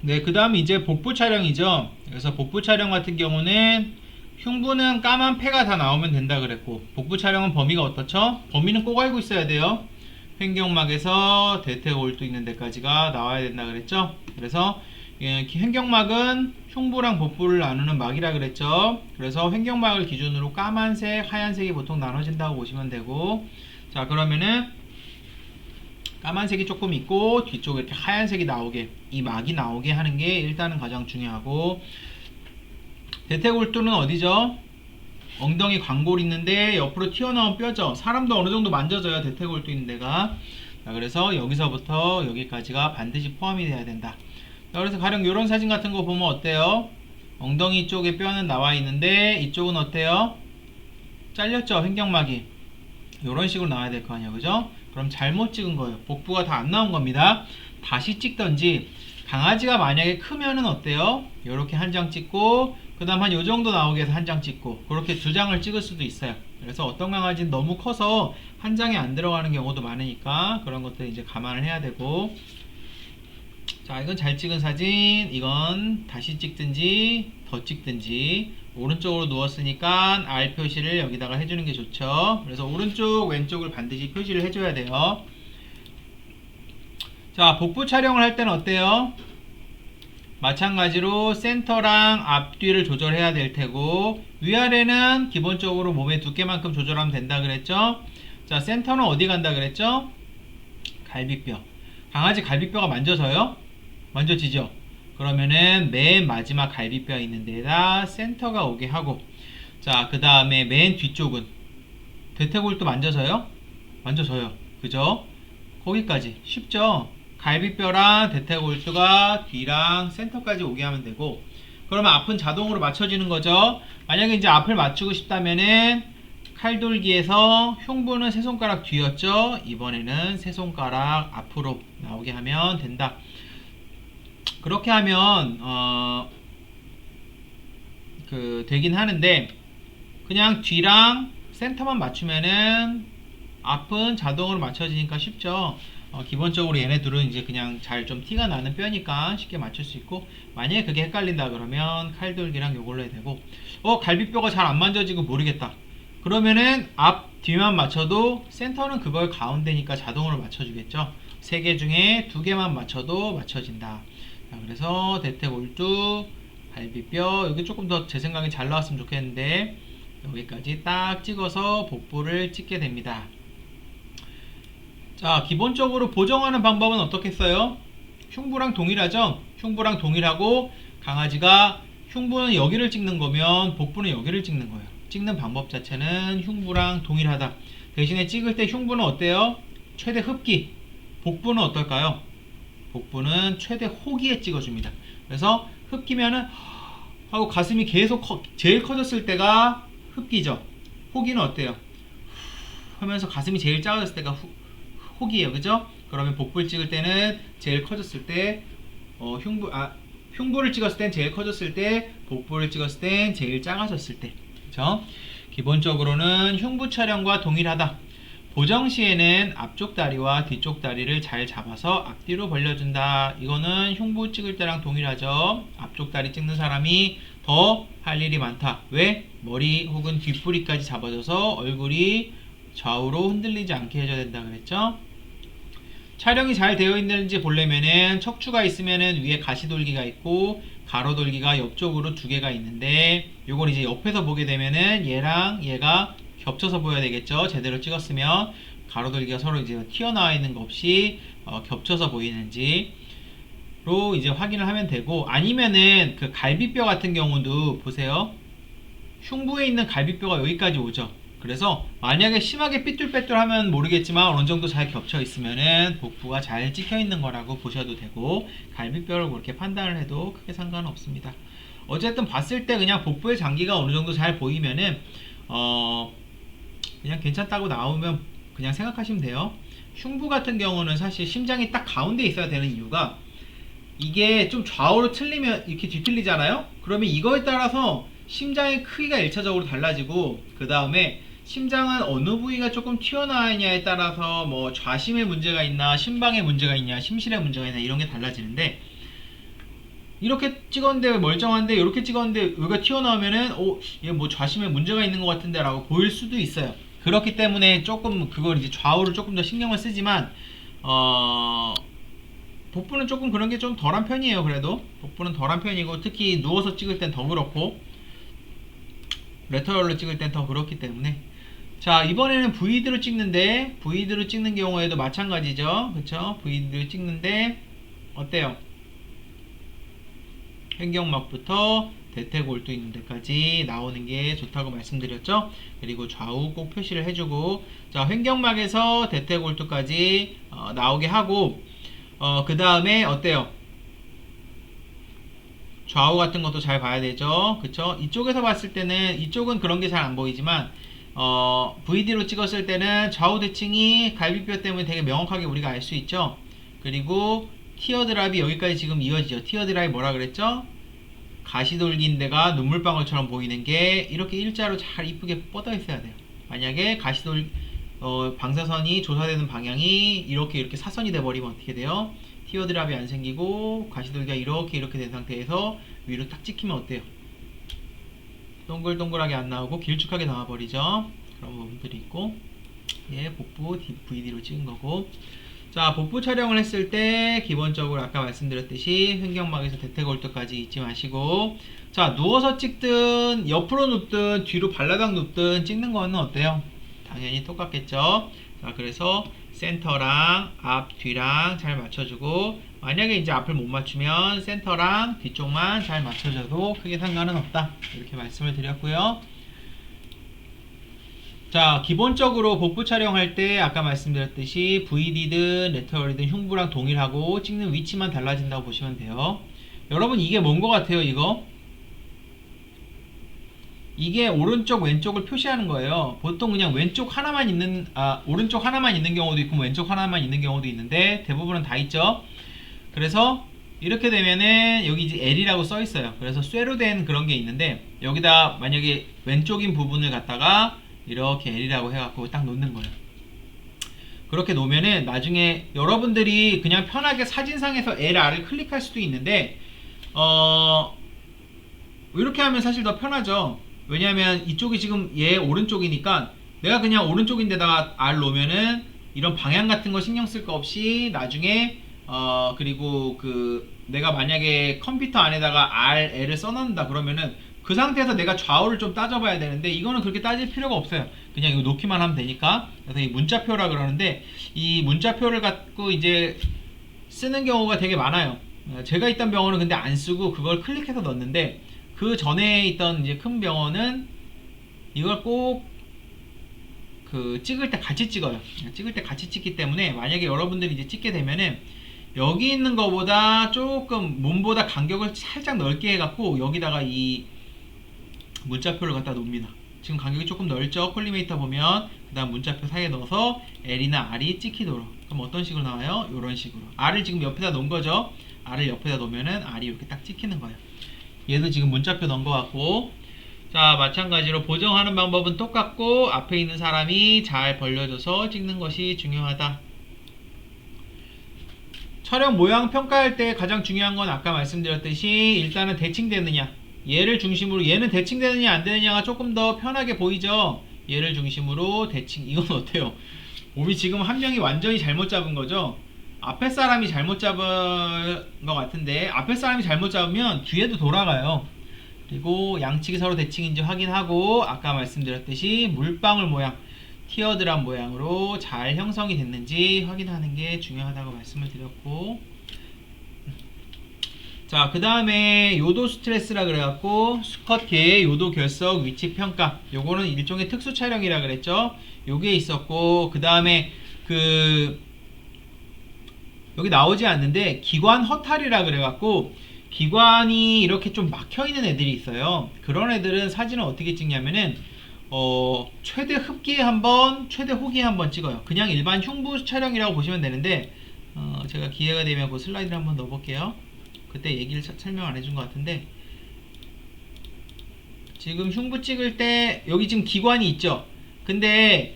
네, 그 다음 이제 복부 촬영이죠. 그래서 복부 촬영 같은 경우는 흉부는 까만 폐가 다 나오면 된다 그랬고, 복부 촬영은 범위가 어떻죠? 범위는 꼭 알고 있어야 돼요. 횡격막에서 대퇴골두 있는 데까지가 나와야 된다 그랬죠. 그래서 횡격막은 흉부랑 복부를 나누는 막이라 그랬죠. 그래서 횡격막을 기준으로 까만색, 하얀색이 보통 나눠진다고 보시면 되고, 자, 그러면은 까만색이 조금 있고 뒤쪽에 이렇게 하얀색이 나오게, 이 막이 나오게 하는 게 일단은 가장 중요하고, 대퇴골두는 어디죠? 엉덩이 광골 있는데 옆으로 튀어나온 뼈죠. 사람도 어느 정도 만져져야 대퇴골두 있는 데가. 자, 그래서 여기서부터 여기까지가 반드시 포함이 돼야 된다. 자, 그래서 가령 이런 사진 같은 거 보면 어때요? 엉덩이 쪽에 뼈는 나와 있는데 이쪽은 어때요? 잘렸죠, 횡격막이. 이런 식으로 나와야 될 거 아니야, 그죠? 그럼 잘못 찍은 거예요. 복부가 다 안 나온 겁니다. 다시 찍던지, 강아지가 만약에 크면은 어때요? 이렇게 한 장 찍고, 그 다음 한 요 정도 나오게 해서 한 장 찍고, 그렇게 두 장을 찍을 수도 있어요. 그래서 어떤 강아지는 너무 커서 한 장에 안 들어가는 경우도 많으니까 그런 것들 이제 감안을 해야 되고. 자, 이건 잘 찍은 사진, 이건 다시 찍든지 더 찍든지. 오른쪽으로 누웠으니까 R 표시를 여기다가 해주는 게 좋죠. 그래서 오른쪽 왼쪽을 반드시 표시를 해줘야 돼요. 자, 복부 촬영을 할 때는 어때요? 마찬가지로 센터랑 앞뒤를 조절해야 될 테고, 위아래는 기본적으로 몸의 두께만큼 조절하면 된다 그랬죠. 자, 센터는 어디 간다 그랬죠? 갈비뼈. 강아지 갈비뼈가 만져져요? 만져지죠? 그러면은 맨 마지막 갈비뼈 있는 데에다 센터가 오게 하고, 자, 그 다음에 맨 뒤쪽은 대퇴골도 만져져요? 만져져요. 그죠? 거기까지 쉽죠? 갈비뼈랑 대퇴골두가 뒤랑 센터까지 오게 하면 되고, 그러면 앞은 자동으로 맞춰지는 거죠. 만약에 이제 앞을 맞추고 싶다면은 칼돌기에서 흉부는 세 손가락 뒤였죠. 이번에는 세 손가락 앞으로 나오게 하면 된다. 그렇게 하면 되긴 하는데, 그냥 뒤랑 센터만 맞추면은 앞은 자동으로 맞춰지니까 쉽죠. 기본적으로 얘네들은 이제 그냥 잘 좀 티가 나는 뼈니까 쉽게 맞출 수 있고, 만약에 그게 헷갈린다 그러면 칼돌기랑 요걸로 해야 되고, 갈비뼈가 잘 안 만져지고 모르겠다 그러면은 앞 뒤만 맞춰도 센터는 그걸 가운데니까 자동으로 맞춰주겠죠. 3개 중에 2개만 맞춰도 맞춰진다. 자, 그래서 대퇴골두, 갈비뼈, 여기 조금 더 제 생각에 잘 나왔으면 좋겠는데 여기까지 딱 찍어서 복부를 찍게 됩니다. 자, 기본적으로 보정하는 방법은 어떻겠어요? 흉부랑 동일하죠? 흉부랑 동일하고, 강아지가 흉부는 여기를 찍는 거면 복부는 여기를 찍는 거예요. 찍는 방법 자체는 흉부랑 동일하다. 대신에 찍을 때 흉부는 어때요? 최대 흡기. 복부는 어떨까요? 복부는 최대 호기에 찍어줍니다. 그래서 흡기면은 하고 가슴이 계속 제일 커졌을 때가 흡기죠. 호기는 어때요? 하면서 가슴이 제일 작아졌을 때가 호기예요. 그죠? 그러면 복부를 찍을 때는 제일 커졌을 때, 흉부를 찍었을 땐 제일 커졌을 때, 복부를 찍었을 땐 제일 작아졌을 때. 그죠? 기본적으로는 흉부 촬영과 동일하다. 보정 시에는 앞쪽 다리와 뒤쪽 다리를 잘 잡아서 앞뒤로 벌려준다. 이거는 흉부 찍을 때랑 동일하죠. 앞쪽 다리 찍는 사람이 더 할 일이 많다. 왜? 머리 혹은 뒷부리까지 잡아줘서 얼굴이 좌우로 흔들리지 않게 해줘야 된다 그랬죠. 촬영이 잘 되어 있는지 보려면은 척추가 있으면은 위에 가시돌기가 있고 가로돌기가 옆쪽으로 2개가 있는데, 요걸 이제 옆에서 보게 되면은 얘랑 얘가 겹쳐서 보여야 되겠죠. 제대로 찍었으면 가로돌기가 서로 이제 튀어나와 있는 거 없이 겹쳐서 보이는지로 이제 확인을 하면 되고, 아니면은 그 갈비뼈 같은 경우도 보세요. 흉부에 있는 갈비뼈가 여기까지 오죠. 그래서 만약에 심하게 삐뚤빼뚤하면 모르겠지만 어느 정도 잘 겹쳐 있으면은 복부가 잘 찍혀 있는 거라고 보셔도 되고, 갈비뼈를 그렇게 판단을 해도 크게 상관없습니다. 어쨌든 봤을 때 그냥 복부의 장기가 어느 정도 잘 보이면은 그냥 괜찮다고 나오면 그냥 생각하시면 돼요. 흉부 같은 경우는 사실 심장이 딱 가운데 있어야 되는 이유가, 이게 좀 좌우로 틀리면 이렇게 뒤틀리잖아요. 그러면 이거에 따라서 심장의 크기가 1차적으로 달라지고, 그 다음에 심장은 어느 부위가 조금 튀어나와 있냐에 따라서 뭐 좌심에 문제가 있나 심방에 문제가 있냐 심실에 문제가 있나 이런 게 달라지는데, 이렇게 찍었는데 왜 멀쩡한데 이렇게 찍었는데 여기가 튀어나오면은 얘 뭐 좌심에 문제가 있는 것 같은데 라고 보일 수도 있어요. 그렇기 때문에 조금 그걸 이제 좌우를 조금 더 신경을 쓰지만 복부는 조금 그런 게 좀 덜한 편이에요. 그래도 복부는 덜한 편이고 특히 누워서 찍을 땐 더 그렇고 레터럴로 찍을 땐 더 그렇기 때문에 자 이번에는 V드로 찍는데 V드로 찍는 경우에도 마찬가지죠. 그쵸? V드로 찍는데 어때요? 횡격막부터 대퇴골두 있는 데까지 나오는 게 좋다고 말씀드렸죠. 그리고 좌우 꼭 표시를 해주고 자 횡격막에서 대퇴골두까지 나오게 하고 그 다음에 어때요? 좌우 같은 것도 잘 봐야 되죠. 그쵸? 이쪽에서 봤을 때는 이쪽은 그런 게 잘 안 보이지만 VD로 찍었을 때는 좌우 대칭이 갈비뼈 때문에 되게 명확하게 우리가 알 수 있죠. 그리고 티어드랍이 여기까지 지금 이어지죠. 티어드랍이 뭐라 그랬죠? 가시돌긴 데가 눈물방울처럼 보이는 게 이렇게 일자로 잘 이쁘게 뻗어 있어야 돼요. 만약에 방사선이 조사되는 방향이 이렇게 사선이 돼 버리면 어떻게 돼요? 티어드랍이 안 생기고 가시돌기가 이렇게 된 상태에서 위로 딱 찍히면 어때요? 동글동글하게 안 나오고 길쭉하게 나와 버리죠. 그런 부분들이 있고 예, 복부 VD로 찍은 거고 자 복부 촬영을 했을 때 기본적으로 아까 말씀드렸듯이 횡격막에서 대퇴골두까지 잊지 마시고 자 누워서 찍든 옆으로 눕든 뒤로 발라당 눕든 찍는 거는 어때요? 당연히 똑같겠죠. 자 그래서 센터랑 앞 뒤랑 잘 맞춰주고 만약에 이제 앞을 못 맞추면 센터랑 뒤쪽만 잘 맞춰줘도 크게 상관은 없다 이렇게 말씀을 드렸고요. 자 기본적으로 복부 촬영할 때 아까 말씀드렸듯이 VD든 레터럴이든 흉부랑 동일하고 찍는 위치만 달라진다고 보시면 돼요. 여러분 이게 뭔 것 같아요? 이게 오른쪽 왼쪽을 표시하는 거예요. 보통 그냥 왼쪽 하나만 있는 오른쪽 하나만 있는 경우도 있고 왼쪽 하나만 있는 경우도 있는데 대부분은 다 있죠. 그래서 이렇게 되면은 여기 이제 L이라고 써 있어요. 그래서 쇠로 된 그런 게 있는데 여기다 만약에 왼쪽인 부분을 갖다가 이렇게 L이라고 해갖고 딱 놓는 거예요. 그렇게 놓으면은 나중에 여러분들이 그냥 편하게 사진상에서 LR을 클릭할 수도 있는데 이렇게 하면 사실 더 편하죠. 왜냐하면 이쪽이 지금 얘 오른쪽이니까 내가 그냥 오른쪽인데다가 R 놓으면은 이런 방향 같은 거 신경 쓸 거 없이 나중에 그리고 내가 만약에 컴퓨터 안에다가 R, L을 써놓는다 그러면은 그 상태에서 내가 좌우를 좀 따져봐야 되는데 이거는 그렇게 따질 필요가 없어요. 그냥 이거 놓기만 하면 되니까. 그래서 이 문자표라 그러는데 이 문자표를 갖고 이제 쓰는 경우가 되게 많아요. 제가 있던 병원은 근데 안 쓰고 그걸 클릭해서 넣었는데 그 전에 있던 이제 큰 병원은 이걸 꼭 찍을 때 같이 찍어요. 찍을 때 같이 찍기 때문에 만약에 여러분들이 이제 찍게 되면은 여기 있는 거보다 조금 몸보다 간격을 살짝 넓게 해갖고 여기다가 이 문자표를 갖다 놓습니다. 지금 간격이 조금 넓죠? 콜리메이터 보면 그 다음 문자표 사이에 넣어서 L이나 R이 찍히도록. 그럼 어떤 식으로 나와요? 이런 식으로. R을 지금 옆에다 놓은 거죠? R을 옆에다 놓으면은 R이 이렇게 딱 찍히는 거예요. 얘도 지금 문자표 넣은 거 같고 자 마찬가지로 보정하는 방법은 똑같고 앞에 있는 사람이 잘 벌려줘서 찍는 것이 중요하다. 촬영 모양 평가할 때 가장 중요한 건 아까 말씀드렸듯이 일단은 대칭되느냐 얘를 중심으로 얘는 대칭되느냐 안 되느냐가 조금 더 편하게 보이죠. 얘를 중심으로 대칭. 이건 어때요? 몸이 지금 한 명이 완전히 잘못 잡은 거죠. 앞에 사람이 잘못 잡은 것 같은데 앞에 사람이 잘못 잡으면 뒤에도 돌아가요. 그리고 양측이 서로 대칭인지 확인하고 아까 말씀드렸듯이 물방울 모양 티어드랍 모양으로 잘 형성이 됐는지 확인하는 게 중요하다고 말씀을 드렸고 자 그 다음에 요도 스트레스라 그래갖고 수컷개의 요도 결석 위치 평가 요거는 일종의 특수 촬영이라 그랬죠. 요게 있었고 그 다음에 여기 나오지 않는데 기관 허탈이라 그래갖고 기관이 이렇게 좀 막혀있는 애들이 있어요. 그런 애들은 사진을 어떻게 찍냐면은 최대 흡기에 한번 최대 호기에 한번 찍어요. 그냥 일반 흉부 촬영이라고 보시면 되는데 제가 기회가 되면 그 슬라이드를 한번 넣어볼게요. 그때 얘기를 설명 안 해준 것 같은데 지금 흉부 찍을 때 여기 지금 기관이 있죠. 근데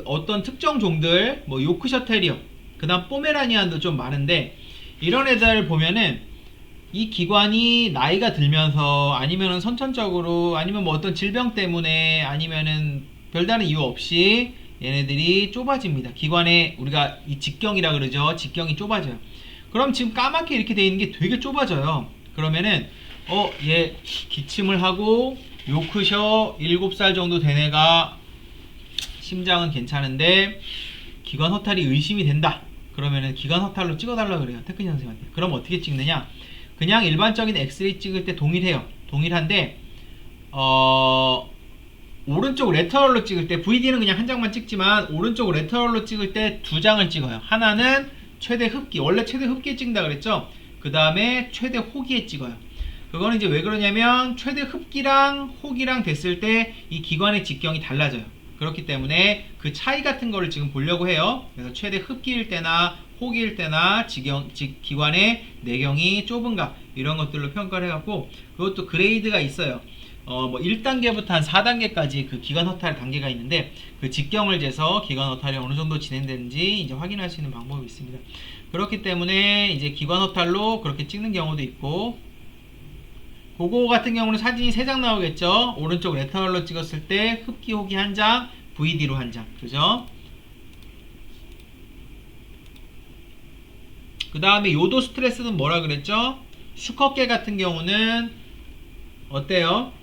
어떤 특정 종들 뭐 요크셔 테리어 그 다음 포메라니안도 좀 많은데 이런 애들 보면은 이 기관이 나이가 들면서 아니면은 선천적으로 아니면 뭐 어떤 질병 때문에 아니면은 별다른 이유 없이 얘네들이 좁아집니다. 기관에 우리가 이 직경이라 그러죠. 직경이 좁아져요. 그럼 지금 까맣게 이렇게 돼 있는 게 되게 좁아져요. 그러면은 얘 기침을 하고 요크셔 7살 정도 된 애가 심장은 괜찮은데 기관 허탈이 의심이 된다. 그러면은 기관 허탈로 찍어달라 그래요. 테크니 선생님한테. 그럼 어떻게 찍느냐? 그냥 일반적인 엑스레이 찍을 때 동일해요. 동일한데 오른쪽 레터럴로 찍을 때 VD는 그냥 한 장만 찍지만 오른쪽 레터럴로 찍을 때 2장을 찍어요. 하나는 최대 흡기, 원래 최대 흡기에 찍는다 그랬죠? 그 다음에 최대 호기에 찍어요. 그거는 이제 왜 그러냐면 최대 흡기랑 호기랑 됐을 때 이 기관의 직경이 달라져요. 그렇기 때문에 그 차이 같은 거를 지금 보려고 해요. 그래서 최대 흡기일 때나 호기일 때나 기관의 내경이 좁은가 이런 것들로 평가를 해갖고 그것도 그레이드가 있어요. 뭐 1단계부터 한 4단계까지 그 기관 허탈 단계가 있는데 그 직경을 재서 기관 허탈이 어느 정도 진행되는지 이제 확인할 수 있는 방법이 있습니다. 그렇기 때문에 이제 기관 허탈로 그렇게 찍는 경우도 있고 그거 같은 경우는 사진이 3장 나오겠죠. 오른쪽 레터럴로 찍었을 때 흡기 호기 1장, VD로 1장. 그죠? 그 다음에 요도 스트레스는 뭐라 그랬죠? 수컷개 같은 경우는 어때요?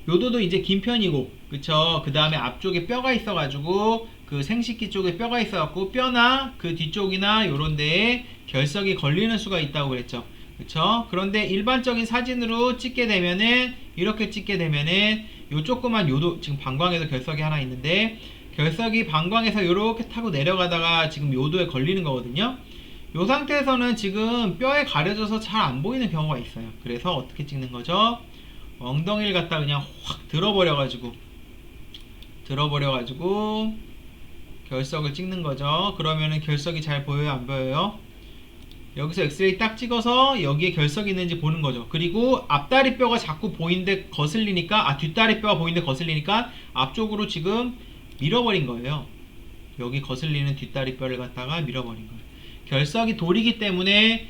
요도도 이제 긴 편이고, 그쵸? 그 다음에 앞쪽에 뼈가 있어가지고, 그 생식기 쪽에 뼈가 있어갖고, 뼈나 그 뒤쪽이나 요런 데에 결석이 걸리는 수가 있다고 그랬죠. 그쵸? 그런데 일반적인 사진으로 찍게 되면은, 이렇게 찍게 되면은, 요 조그만 요도, 지금 방광에도 결석이 하나 있는데, 결석이 방광에서 이렇게 타고 내려가다가 지금 요도에 걸리는 거거든요. 요 상태에서는 지금 뼈에 가려져서 잘 안 보이는 경우가 있어요. 그래서 어떻게 찍는 거죠? 엉덩이를 갖다 그냥 확 들어버려가지고 결석을 찍는 거죠. 그러면은 결석이 잘 보여요, 안 보여요? 여기서 엑스레이 딱 찍어서 여기에 결석이 있는지 보는 거죠. 그리고 앞다리 뼈가 자꾸 보이는데 거슬리니까, 뒷다리 뼈가 보이는데 거슬리니까 앞쪽으로 지금 밀어버린 거예요. 여기 거슬리는 뒷다리 뼈를 갖다가 밀어버린 거예요. 결석이 돌이기 때문에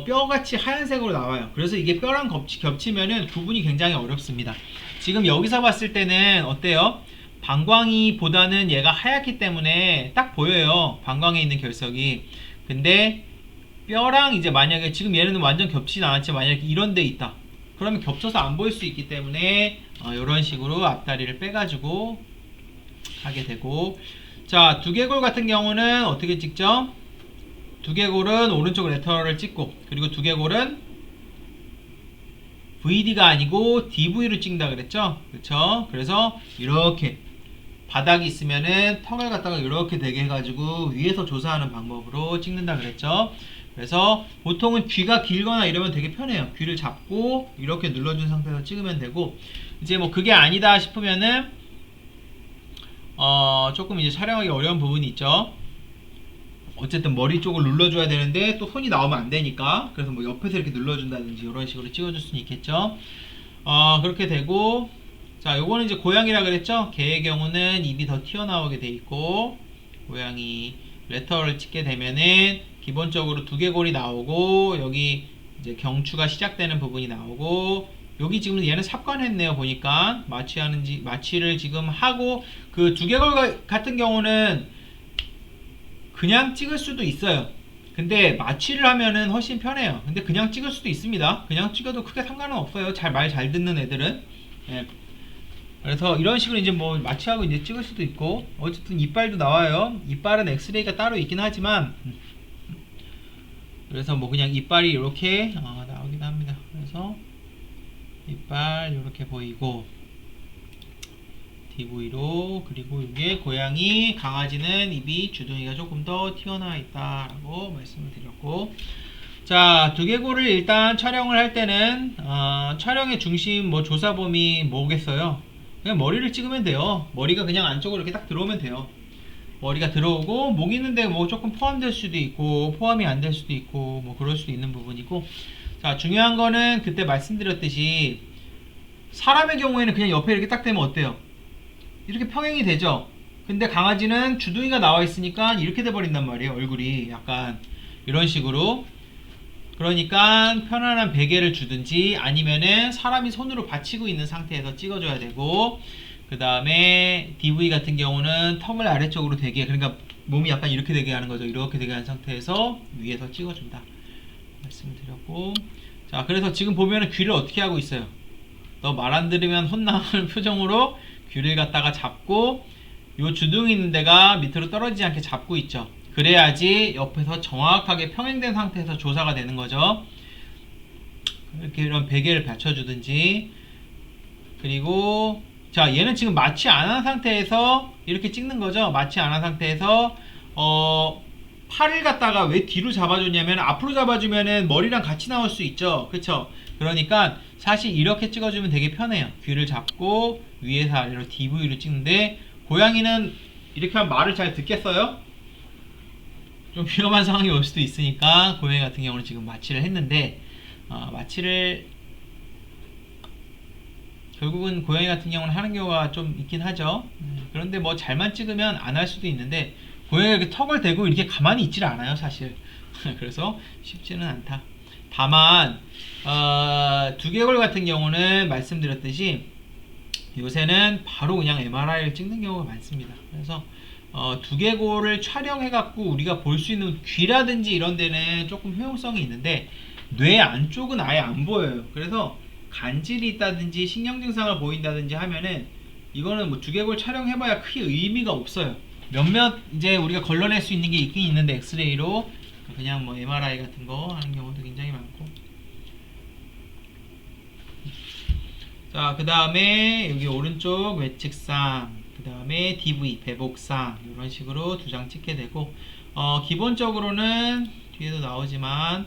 뼈같이 하얀색으로 나와요. 그래서 이게 뼈랑 겹치면은 구분이 굉장히 어렵습니다. 지금 여기서 봤을 때는 어때요? 방광이보다는 얘가 하얗기 때문에 딱 보여요. 방광에 있는 결석이. 근데 뼈랑 이제 만약에 지금 얘는 완전 겹치진 않았지만 만약에 이런 데 있다. 그러면 겹쳐서 안 보일 수 있기 때문에 이런 식으로 앞다리를 빼가지고 하게 되고, 자, 두개골 같은 경우는 어떻게 찍죠? 두개골은 오른쪽 레터럴을 찍고, 그리고 두개골은 VD가 아니고 DV로 찍는다 그랬죠? 그쵸? 그래서 이렇게 바닥이 있으면은 턱을 갖다가 이렇게 되게 해가지고 위에서 조사하는 방법으로 찍는다 그랬죠? 그래서 보통은 귀가 길거나 이러면 되게 편해요. 귀를 잡고 이렇게 눌러준 상태에서 찍으면 되고, 이제 뭐 그게 아니다 싶으면은 조금 이제 촬영하기 어려운 부분이 있죠. 어쨌든 머리 쪽을 눌러줘야 되는데 또 손이 나오면 안 되니까, 그래서 뭐 옆에서 이렇게 눌러준다든지 이런 식으로 찍어줄 수는 있겠죠. 그렇게 되고, 자, 요거는 이제 고양이라 그랬죠. 개의 경우는 입이 더 튀어나오게 돼 있고, 고양이 레터를 찍게 되면은 기본적으로 두개골이 나오고, 여기 이제 경추가 시작되는 부분이 나오고, 여기 지금 얘는 삽관했네요. 보니까 마취를 지금 하고, 그 두개골 같은 경우는 그냥 찍을 수도 있어요. 근데 마취를 하면은 훨씬 편해요. 근데 그냥 찍을 수도 있습니다. 그냥 찍어도 크게 상관은 없어요. 말 잘 듣는 애들은. 예. 그래서 이런 식으로 이제 뭐 마취하고 이제 찍을 수도 있고, 어쨌든 이빨도 나와요. 이빨은 엑스레이가 따로 있긴 하지만, 그래서 뭐 그냥 이빨이 이렇게 나오긴 합니다. 그래서 이빨 이렇게 보이고, DV로, 그리고 이게 고양이, 강아지는 입이 주둥이가 조금 더 튀어나와 있다라고 말씀을 드렸고, 자, 두개골을 일단 촬영을 할 때는 촬영의 중심 뭐 조사 범위 뭐겠어요? 그냥 머리를 찍으면 돼요. 머리가 그냥 안쪽으로 이렇게 딱 들어오면 돼요. 머리가 들어오고 목 있는데 뭐 조금 포함될 수도 있고 포함이 안 될 수도 있고 뭐 그럴 수도 있는 부분이고, 자, 중요한 거는 그때 말씀드렸듯이 사람의 경우에는 그냥 옆에 이렇게 딱 되면 어때요? 이렇게 평행이 되죠. 근데 강아지는 주둥이가 나와 있으니까 이렇게 돼 버린단 말이에요. 얼굴이 약간 이런 식으로. 그러니까 편안한 베개를 주든지 아니면은 사람이 손으로 받치고 있는 상태에서 찍어줘야 되고, 그 다음에 DV 같은 경우는 턱을 아래쪽으로 대게, 그러니까 몸이 약간 이렇게 되게 하는 거죠. 이렇게 되게 한 상태에서 위에서 찍어준다 말씀드렸고, 자, 그래서 지금 보면은 귀를 어떻게 하고 있어요. 너 말 안 들으면 혼나는 표정으로 귀를 갖다가 잡고, 요 주둥이 있는 데가 밑으로 떨어지지 않게 잡고 있죠. 그래야지 옆에서 정확하게 평행된 상태에서 조사가 되는 거죠. 이렇게 이런 베개를 받쳐주든지. 그리고 자, 얘는 지금 마취 안 한 상태에서 이렇게 찍는 거죠. 마취 안 한 상태에서 팔을 갖다가 왜 뒤로 잡아줬냐면, 앞으로 잡아주면은 머리랑 같이 나올 수 있죠. 그쵸? 그러니까 사실 이렇게 찍어주면 되게 편해요. 귀를 잡고 위에서 아래로 DV로 찍는데, 고양이는 이렇게 하면 말을 잘 듣겠어요? 좀 위험한 상황이 올 수도 있으니까 고양이 같은 경우는 지금 마취를 했는데, 마취를 결국은 고양이 같은 경우는 하는 경우가 좀 있긴 하죠. 그런데 뭐 잘만 찍으면 안 할 수도 있는데, 고양이가 이렇게 턱을 대고 이렇게 가만히 있질 않아요, 사실. 그래서 쉽지는 않다. 다만 두개골 같은 경우는 말씀드렸듯이 요새는 바로 그냥 MRI를 찍는 경우가 많습니다. 그래서 두개골을 촬영해 갖고 우리가 볼 수 있는 귀라든지 이런 데는 조금 효용성이 있는데, 뇌 안쪽은 아예 안 보여요. 그래서 간질이 있다든지 신경 증상을 보인다든지 하면은 이거는 뭐 두개골 촬영해봐야 크게 의미가 없어요. 몇몇 이제 우리가 걸러낼 수 있는 게 있긴 있는데, 엑스레이로 그냥 뭐 MRI 같은 거 하는 경우도 굉장히 많고. 자, 그 다음에 여기 오른쪽 외측상, 그 다음에 DV 배복상, 이런 식으로 두 장 찍게 되고, 기본적으로는 뒤에도 나오지만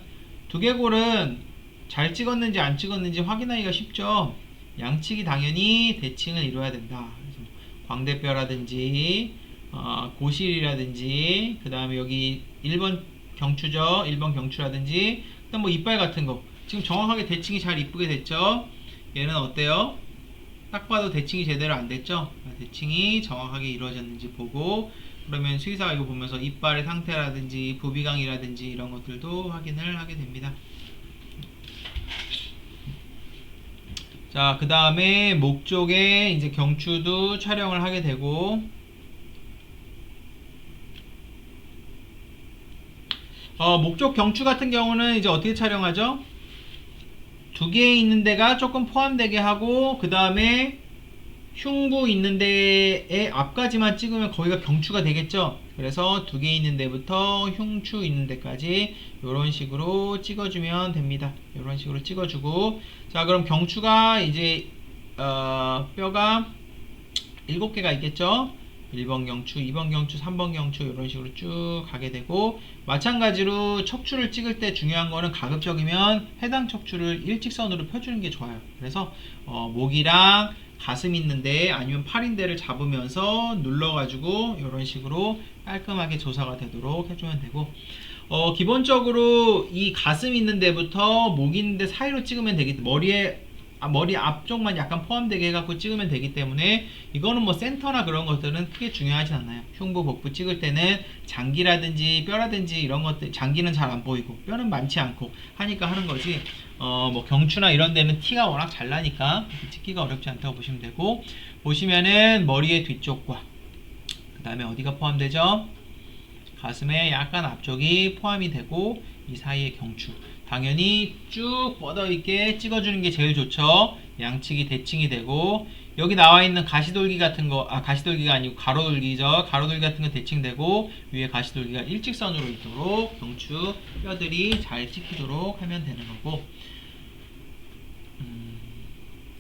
두개골은 잘 찍었는지 안 찍었는지 확인하기가 쉽죠. 양측이 당연히 대칭을 이루어야 된다. 그래서 광대뼈라든지 고실이라든지, 그 다음에 여기 1번 경추죠. 1번 경추라든지, 그 다음 뭐 이빨 같은 거 지금 정확하게 대칭이 잘 이쁘게 됐죠. 얘는 어때요? 딱 봐도 대칭이 제대로 안 됐죠. 대칭이 정확하게 이루어졌는지 보고, 그러면 수의사가 이거 보면서 이빨의 상태라든지 부비강이라든지 이런 것들도 확인을 하게 됩니다. 자, 그 다음에 목 쪽에 이제 경추도 촬영을 하게 되고, 목쪽 경추 같은 경우는 이제 어떻게 촬영하죠? 두 개 있는 데가 조금 포함되게 하고, 그 다음에 흉부 있는 데의 앞까지만 찍으면 거기가 경추가 되겠죠. 그래서 두 개 있는 데부터 흉추 있는 데까지 이런 식으로 찍어주면 됩니다. 이런 식으로 찍어주고, 자, 그럼 경추가 이제 뼈가 7개가 있겠죠. 1번 경추, 2번 경추, 3번 경추 이런 식으로 쭉 가게 되고, 마찬가지로 척추를 찍을 때 중요한 거는 가급적이면 해당 척추를 일직선으로 펴주는 게 좋아요. 그래서 목이랑 가슴 있는데 아니면 팔인데를 잡으면서 눌러가지고 이런 식으로 깔끔하게 조사가 되도록 해주면 되고, 기본적으로 이 가슴 있는 데부터 목 있는 데 사이로 찍으면 되기 때문에, 머리 앞쪽만 약간 포함되게 해갖고 찍으면 되기 때문에 이거는 뭐 센터나 그런 것들은 크게 중요하진 않아요. 흉부 복부 찍을 때는 장기라든지 뼈라든지 이런 것들, 장기는 잘 안 보이고 뼈는 많지 않고 하니까 하는 거지, 뭐 경추나 이런 데는 티가 워낙 잘 나니까 찍기가 어렵지 않다고 보시면 되고, 보시면은 머리의 뒤쪽과 그 다음에 어디가 포함되죠? 가슴의 약간 앞쪽이 포함이 되고, 이 사이의 경추 당연히 쭉 뻗어있게 찍어주는 게 제일 좋죠. 양측이 대칭이 되고, 여기 나와있는 가시돌기 같은 거, 가시돌기가 아니고 가로돌기죠. 가로돌기 같은 거 대칭되고, 위에 가시돌기가 일직선으로 있도록 경추 뼈들이 잘 찍히도록 하면 되는 거고,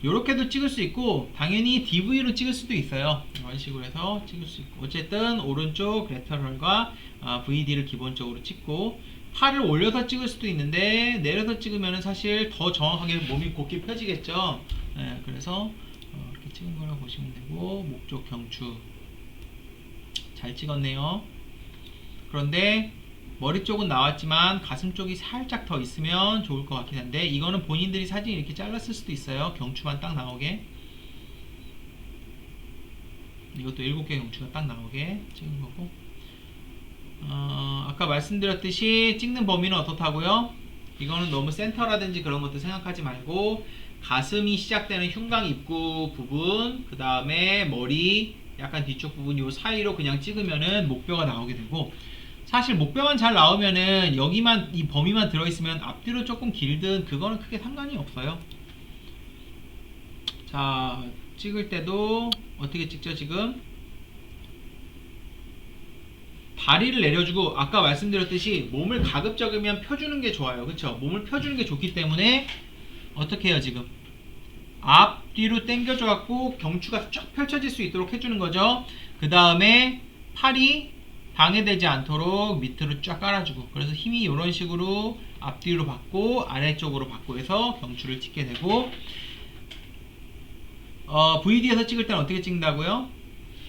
요렇게도 찍을 수 있고, 당연히 DV로 찍을 수도 있어요. 이런 식으로 해서 찍을 수 있고, 어쨌든 오른쪽 레터럴과 VD를 기본적으로 찍고, 팔을 올려서 찍을 수도 있는데 내려서 찍으면 사실 더 정확하게 몸이 곧게 펴지겠죠. 네, 그래서 이렇게 찍은 거라고 보시면 되고, 목쪽 경추 잘 찍었네요. 그런데 머리 쪽은 나왔지만 가슴 쪽이 살짝 더 있으면 좋을 것 같긴 한데, 이거는 본인들이 사진 이렇게 잘랐을 수도 있어요. 경추만 딱 나오게. 이것도 7개 경추가 딱 나오게 찍은 거고, 아까 말씀드렸듯이 찍는 범위는 어떻다고요? 이거는 너무 센터라든지 그런 것도 생각하지 말고 가슴이 시작되는 흉곽 입구 부분, 그 다음에 머리 약간 뒤쪽 부분 요 사이로 그냥 찍으면은 목뼈가 나오게 되고, 사실 목뼈만 잘 나오면은 여기만 이 범위만 들어있으면 앞뒤로 조금 길든 그거는 크게 상관이 없어요. 자, 찍을 때도 어떻게 찍죠? 지금 다리를 내려주고 아까 말씀드렸듯이 몸을 가급적이면 펴주는 게 좋아요. 그쵸? 몸을 펴주는 게 좋기 때문에 어떻게 해요? 지금 앞뒤로 당겨줘 갖고 경추가 쫙 펼쳐질 수 있도록 해주는 거죠. 그 다음에 팔이 방해되지 않도록 밑으로 쫙 깔아주고, 그래서 힘이 이런 식으로 앞뒤로 받고 아래쪽으로 받고 해서 경추를 찍게 되고, VD에서 찍을 때는 어떻게 찍는다고요?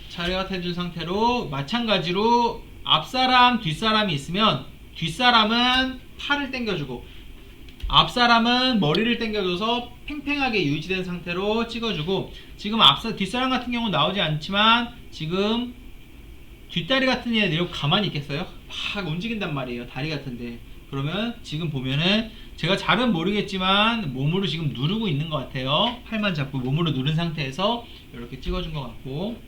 차렷 해준 상태로 마찬가지로 앞사람 뒷사람이 있으면 뒷사람은 팔을 당겨주고 앞사람은 머리를 당겨줘서 팽팽하게 유지된 상태로 찍어주고, 지금 뒷사람 같은 경우는 나오지 않지만 지금 뒷다리 같은 애 내려 가만히 있겠어요? 막 움직인단 말이에요. 다리 같은데. 그러면 지금 보면은 제가 잘은 모르겠지만 몸으로 지금 누르고 있는 것 같아요. 팔만 잡고 몸으로 누른 상태에서 이렇게 찍어준 것 같고,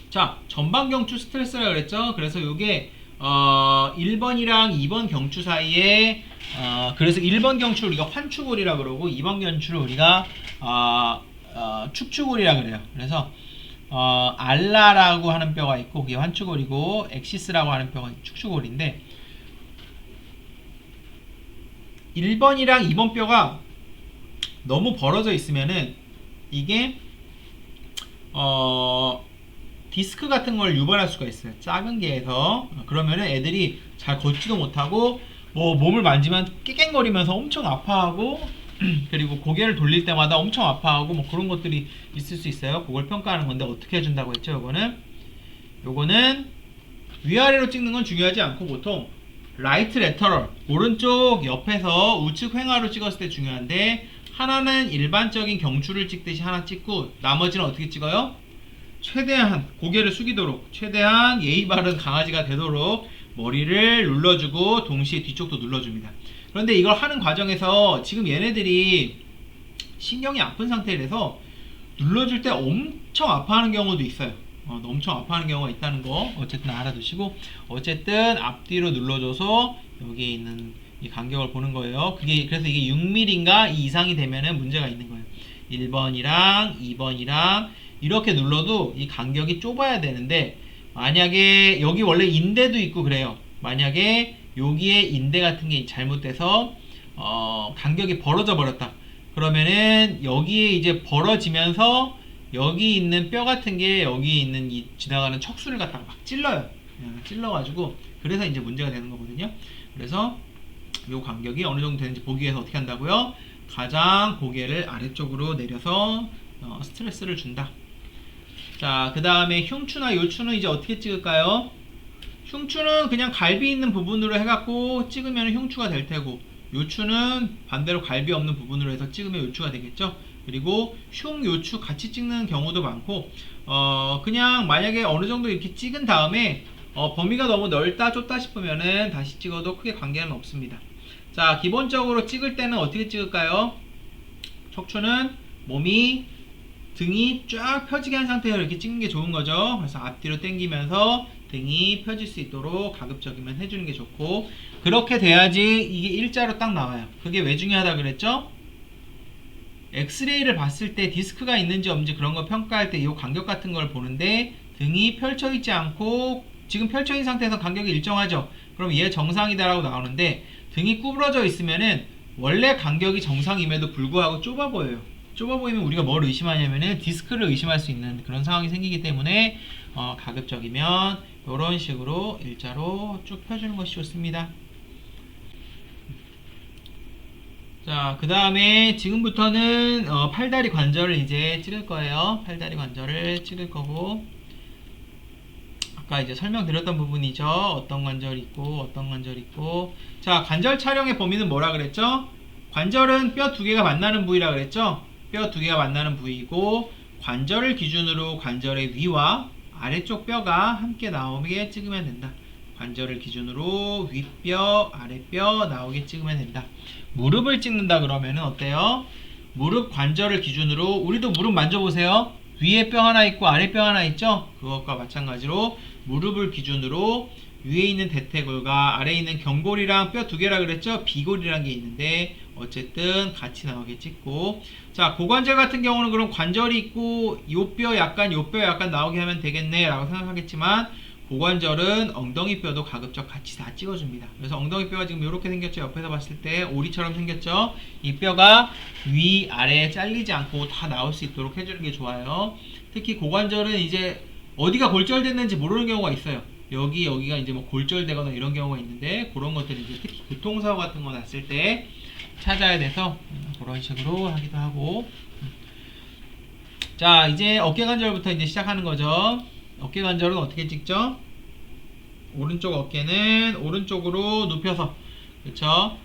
자, 전방 경추 스트레스라 그랬죠. 그래서 요게 1번이랑 2번 경추 사이에 그래서 1번 경추를 우리가 환추골이라 그러고 2번 경추를 우리가 축추골이라 그래요. 그래서 알라라고 하는 뼈가 있고 그게 환추골이고, 엑시스라고 하는 뼈가 축추골인데, 1번이랑 2번 뼈가 너무 벌어져 있으면은 이게 디스크 같은 걸 유발할 수가 있어요. 작은 개에서. 그러면은 애들이 잘 걷지도 못하고 몸을 만지면 깨갱거리면서 엄청 아파하고 그리고 고개를 돌릴 때마다 엄청 아파하고 그런 것들이 있을 수 있어요. 그걸 평가하는 건데 어떻게 해준다고 했죠? 요거는 위아래로 찍는 건 중요하지 않고 보통 라이트 레터럴, 오른쪽 옆에서 우측 횡하로 찍었을 때 중요한데, 하나는 일반적인 경추를 찍듯이 하나 찍고 나머지는 어떻게 찍어요? 최대한 고개를 숙이도록, 최대한 예의 바른 강아지가 되도록 머리를 눌러주고 동시에 뒤쪽도 눌러줍니다. 그런데 이걸 하는 과정에서 지금 얘네들이 신경이 아픈 상태라서 눌러줄 때 엄청 아파하는 경우도 있어요. 엄청 아파하는 경우가 있다는 거 어쨌든 알아두시고, 어쨌든 앞뒤로 눌러줘서 여기에 있는 이 간격을 보는 거예요. 그래서 이게 6mm인가 이 이상이 되면은 문제가 있는 거예요. 1번이랑 2번이랑 이렇게 눌러도 이 간격이 좁아야 되는데, 만약에 여기 원래 인대도 있고 그래요. 만약에 여기에 인대 같은 게 잘못돼서 간격이 벌어져 버렸다. 그러면은 여기에 이제 벌어지면서 여기 있는 뼈 같은 게 여기 있는 이 지나가는 척수를 갖다가 막 찔러요. 찔러가지고 그래서 이제 문제가 되는 거거든요. 그래서 요 간격이 어느 정도 되는지 보기 위해서 어떻게 한다고요? 가장 고개를 아래쪽으로 내려서 스트레스를 준다. 자, 그 다음에 흉추나 요추는 이제 어떻게 찍을까요? 흉추는 그냥 갈비 있는 부분으로 해갖고 찍으면 흉추가 될 테고, 요추는 반대로 갈비 없는 부분으로 해서 찍으면 요추가 되겠죠. 그리고 흉, 요추 같이 찍는 경우도 많고, 그냥 만약에 어느 정도 이렇게 찍은 다음에 범위가 너무 넓다 좁다 싶으면은 다시 찍어도 크게 관계는 없습니다. 자, 기본적으로 찍을 때는 어떻게 찍을까요? 척추는 등이 쫙 펴지게 한 상태에서 이렇게 찍는 게 좋은 거죠. 그래서 앞뒤로 당기면서 등이 펴질 수 있도록 가급적이면 해주는 게 좋고, 그렇게 돼야지 이게 일자로 딱 나와요. 그게 왜 중요하다 그랬죠? 엑스레이를 봤을 때 디스크가 있는지 없는지 그런 거 평가할 때 이 간격 같은 걸 보는데, 등이 펼쳐 있지 않고 지금 펼쳐 있는 상태에서 간격이 일정하죠. 그럼 얘 정상이다라고 나오는데, 등이 구부러져 있으면은 원래 간격이 정상임에도 불구하고 좁아 보여요. 좁아 보이면 우리가 뭘 의심하냐면은 디스크를 의심할 수 있는 그런 상황이 생기기 때문에 가급적이면 이런 식으로 일자로 쭉 펴주는 것이 좋습니다. 자, 그 다음에 지금부터는 팔다리 관절을 이제 찍을 거예요. 팔다리 관절을 찍을 거고, 아까 이제 설명드렸던 부분이죠. 어떤 관절이 있고 어떤 관절이 있고. 자, 관절 촬영의 범위는 뭐라 그랬죠? 관절은 뼈 두 개가 만나는 부위라 그랬죠? 뼈 두 개가 만나는 부위이고, 관절을 기준으로 관절의 위와 아래쪽 뼈가 함께 나오게 찍으면 된다. 관절을 기준으로 윗뼈, 아랫뼈 나오게 찍으면 된다. 무릎을 찍는다 그러면은 어때요? 무릎 관절을 기준으로 우리도 무릎 만져보세요. 위에 뼈 하나 있고 아래 뼈 하나 있죠? 그것과 마찬가지로 무릎을 기준으로 위에 있는 대퇴골과 아래에 있는 경골이랑 뼈 두 개라 그랬죠? 비골이란 게 있는데 어쨌든 같이 나오게 찍고, 자 고관절 같은 경우는 그럼 관절이 있고 요 뼈 약간 나오게 하면 되겠네 라고 생각하겠지만, 고관절은 엉덩이 뼈도 가급적 같이 다 찍어줍니다. 그래서 엉덩이 뼈가 지금 이렇게 생겼죠? 옆에서 봤을 때 오리처럼 생겼죠? 이 뼈가 위, 아래 잘리지 않고 다 나올 수 있도록 해주는 게 좋아요. 특히 고관절은 이제 어디가 골절됐는지 모르는 경우가 있어요. 여기가 이제 뭐 골절되거나 이런 경우가 있는데, 그런 것들이 이제 특히 교통사고 같은 거 났을 때 찾아야 돼서 그런 식으로 하기도 하고. 자, 이제 어깨 관절부터 이제 시작하는 거죠. 어깨 관절은 어떻게 찍죠? 오른쪽 어깨는 오른쪽으로 눕혀서, 그렇죠?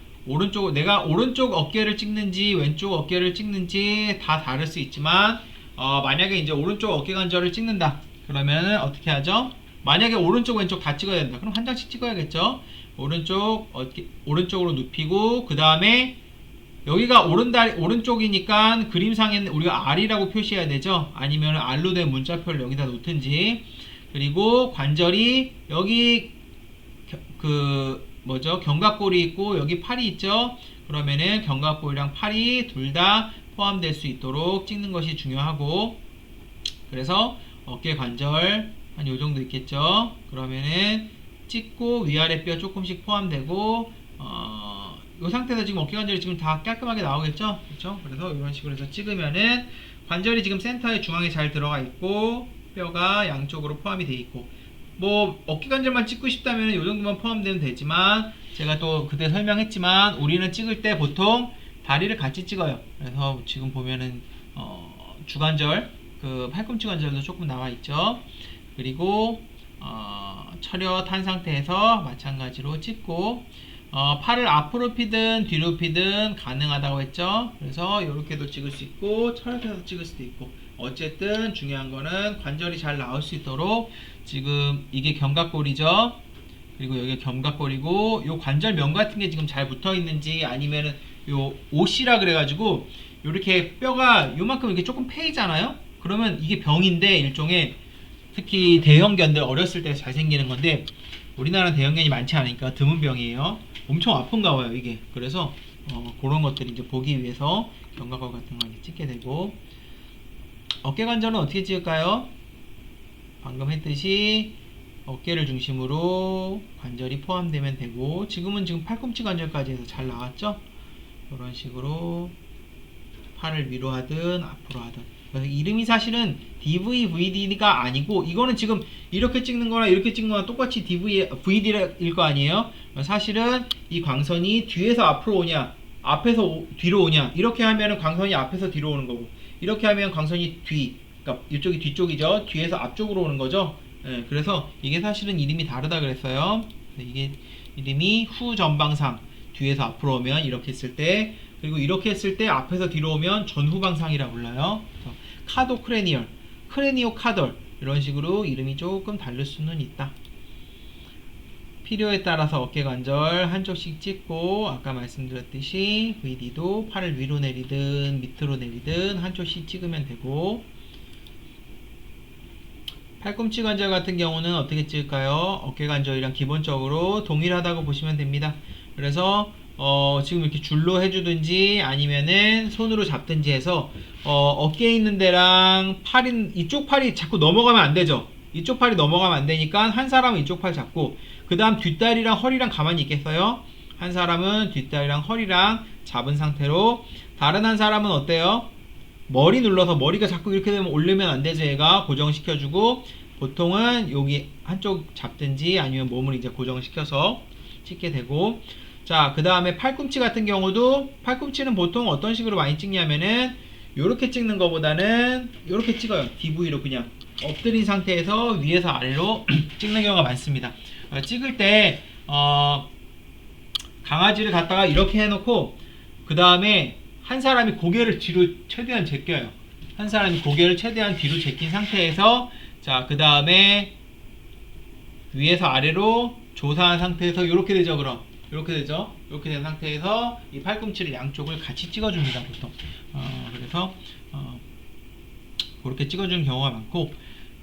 내가 오른쪽 어깨를 찍는지 왼쪽 어깨를 찍는지 다 다를 수 있지만, 만약에 이제 오른쪽 어깨 관절을 찍는다 그러면 어떻게 하죠? 만약에 오른쪽 왼쪽 다 찍어야 된다 그럼 한 장씩 찍어야겠죠? 오른쪽으로 눕히고, 그 다음에 여기가 오른쪽이니까 그림상에는 우리가 R이라고 표시해야 되죠? 아니면 R로 된 문자표를 여기다 놓든지. 그리고 관절이 여기 견갑골이 있고 여기 팔이 있죠? 그러면은 견갑골이랑 팔이 둘 다 포함될 수 있도록 찍는 것이 중요하고, 그래서 어깨 관절 한 요 정도 있겠죠? 그러면은 찍고 위아래 뼈 조금씩 포함되고, 이 상태에서 지금 어깨 관절이 지금 다 깔끔하게 나오겠죠? 그렇죠? 그래서 이런 식으로 해서 찍으면은 관절이 지금 센터에 중앙에 잘 들어가 있고 뼈가 양쪽으로 포함이 돼 있고, 뭐 어깨 관절만 찍고 싶다면 이 정도만 포함되면 되지만, 제가 또 그때 설명했지만 우리는 찍을 때 보통 다리를 같이 찍어요. 그래서 지금 보면은 주관절, 그 팔꿈치 관절도 조금 나와 있죠. 그리고 처렷한 상태에서 마찬가지로 찍고, 팔을 앞으로 피든 뒤로 피든 가능하다고 했죠. 그래서 이렇게도 찍을 수 있고 처렷해서 찍을 수도 있고, 어쨌든 중요한 거는 관절이 잘 나올 수 있도록, 지금 이게 견갑골이죠. 그리고 여기가 견갑골이고 요 관절면 같은 게 지금 잘 붙어 있는지, 아니면은 요 옷이라 그래가지고 요렇게 뼈가 요만큼 이렇게 조금 패이잖아요. 그러면 이게 병인데, 일종의 특히 대형견들 어렸을 때 잘 생기는 건데, 우리나라는 대형견이 많지 않으니까 드문 병이에요. 엄청 아픈가 봐요 이게. 그래서 그런 것들이 이제 보기 위해서 견갑골 같은 거 찍게 되고, 어깨 관절은 어떻게 찍을까요? 방금 했듯이 어깨를 중심으로 관절이 포함되면 되고, 지금 팔꿈치 관절까지 해서 잘 나왔죠? 이런 식으로 팔을 위로 하든 앞으로 하든. 그래서 이름이 사실은 DVVD가 아니고, 이거는 지금 이렇게 찍는 거나 이렇게 찍는 거나 똑같이 VD일 거 아니에요? 사실은 이 광선이 뒤에서 앞으로 오냐 앞에서 뒤로 오냐, 이렇게 하면은 광선이 앞에서 뒤로 오는 거고, 이렇게 하면 광선이 그러니까 이쪽이 뒤쪽이죠. 뒤에서 앞쪽으로 오는 거죠. 예, 그래서 이게 사실은 이름이 다르다 그랬어요. 이게 이름이 후전방상, 뒤에서 앞으로 오면 이렇게 했을 때, 그리고 이렇게 했을 때 앞에서 뒤로 오면 전후방상이라 불러요. 카도크레니얼, 크레니오카돌, 이런 식으로 이름이 조금 다를 수는 있다. 필요에 따라서 어깨 관절 한쪽씩 찍고, 아까 말씀드렸듯이 VD도 팔을 위로 내리든 밑으로 내리든 한쪽씩 찍으면 되고, 팔꿈치 관절 같은 경우는 어떻게 찍을까요? 어깨 관절이랑 기본적으로 동일하다고 보시면 됩니다. 그래서 지금 이렇게 줄로 해주든지 아니면은 손으로 잡든지 해서 어깨에 있는 데랑 이쪽 팔이 자꾸 넘어가면 안 되죠. 이쪽 팔이 넘어가면 안 되니까 한 사람은 이쪽 팔 잡고, 그 다음 뒷다리랑 허리랑 가만히 있겠어요? 한 사람은 뒷다리랑 허리랑 잡은 상태로, 다른 한 사람은 어때요? 머리 눌러서, 머리가 자꾸 이렇게 되면 올리면 안 되죠. 얘가 고정시켜주고, 보통은 여기 한쪽 잡든지 아니면 몸을 이제 고정시켜서 찍게 되고, 자, 그 다음에 팔꿈치 같은 경우도, 팔꿈치는 보통 어떤 식으로 많이 찍냐면은 요렇게 찍는 것보다는 요렇게 찍어요. DV로 그냥 엎드린 상태에서 위에서 아래로 찍는 경우가 많습니다. 찍을 때 강아지를 갖다가 이렇게 해놓고, 그 다음에 한 사람이 고개를 뒤로 최대한 제껴요. 한 사람이 고개를 최대한 뒤로 제낀 상태에서 자, 그 다음에 위에서 아래로 조사한 상태에서 이렇게 되죠. 그럼 이렇게 되죠. 이렇게 된 상태에서 이 팔꿈치를 양쪽을 같이 찍어줍니다. 보통 그래서 그렇게 찍어주는 경우가 많고,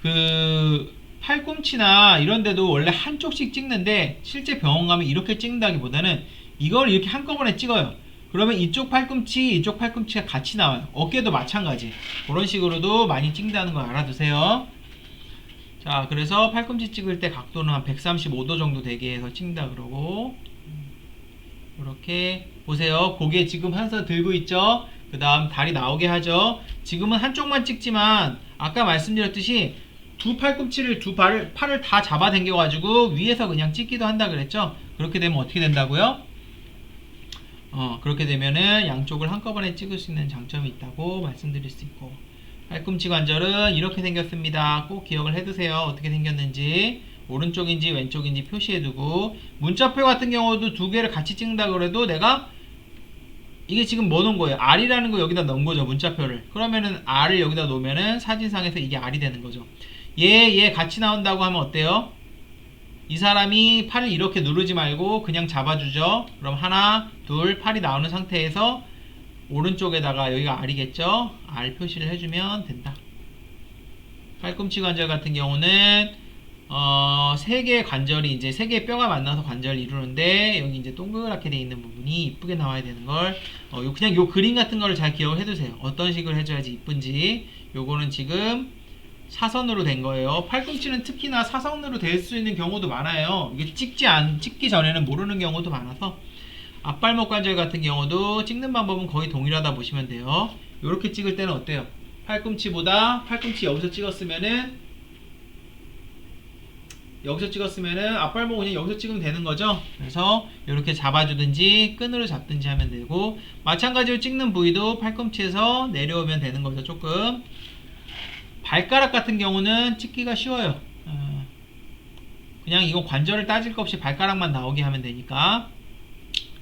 그 팔꿈치나 이런 데도 원래 한쪽씩 찍는데 실제 병원 가면 이렇게 찍는다기보다는 이걸 이렇게 한꺼번에 찍어요. 그러면 이쪽 팔꿈치 이쪽 팔꿈치가 같이 나와요. 어깨도 마찬가지. 그런 식으로도 많이 찍는다는 거 알아두세요. 자, 그래서 팔꿈치 찍을 때 각도는 한 135도 정도 되게 해서 찍는다 그러고, 이렇게 보세요. 고개 지금 한 손 들고 있죠. 그 다음 다리 나오게 하죠. 지금은 한쪽만 찍지만 아까 말씀드렸듯이 두 팔꿈치를 팔을 다 잡아당겨 가지고 위에서 그냥 찍기도 한다 그랬죠. 그렇게 되면 어떻게 된다고요? 그렇게 되면은 양쪽을 한꺼번에 찍을 수 있는 장점이 있다고 말씀드릴 수 있고, 팔꿈치 관절은 이렇게 생겼습니다. 꼭 기억을 해두세요. 어떻게 생겼는지, 오른쪽인지 왼쪽인지 표시해두고, 문자표 같은 경우도 두 개를 같이 찍는다 그래도 내가 이게 지금 뭐 넣은 거예요? R이라는 거 여기다 넣은 거죠. 문자표를. 그러면은 R을 여기다 놓으면은 사진상에서 이게 R이 되는 거죠. 얘 같이 나온다고 하면 어때요? 이 사람이 팔을 이렇게 누르지 말고 그냥 잡아주죠. 그럼 하나, 둘, 팔이 나오는 상태에서 오른쪽에다가 여기가 R이겠죠? R 표시를 해주면 된다. 팔꿈치 관절 같은 경우는 세 개의 관절이 이제 세 개의 뼈가 만나서 관절을 이루는데, 여기 이제 동그랗게 돼 있는 부분이 이쁘게 나와야 되는 걸 그냥 요 그림 같은 거를 잘 기억을 해두세요. 어떤 식으로 해줘야지 이쁜지. 요거는 지금 사선으로 된 거예요. 팔꿈치는 특히나 사선으로 될 수 있는 경우도 많아요. 이게 찍기 전에는 모르는 경우도 많아서. 앞발목 관절 같은 경우도 찍는 방법은 거의 동일하다 보시면 돼요. 이렇게 찍을 때는 어때요? 팔꿈치 여기서 찍었으면은 앞발목 그냥 여기서 찍으면 되는 거죠. 그래서 이렇게 잡아주든지 끈으로 잡든지 하면 되고, 마찬가지로 찍는 부위도 팔꿈치에서 내려오면 되는 거죠. 조금 발가락 같은 경우는 찍기가 쉬워요. 그냥 이건 관절을 따질 것 없이 발가락만 나오게 하면 되니까.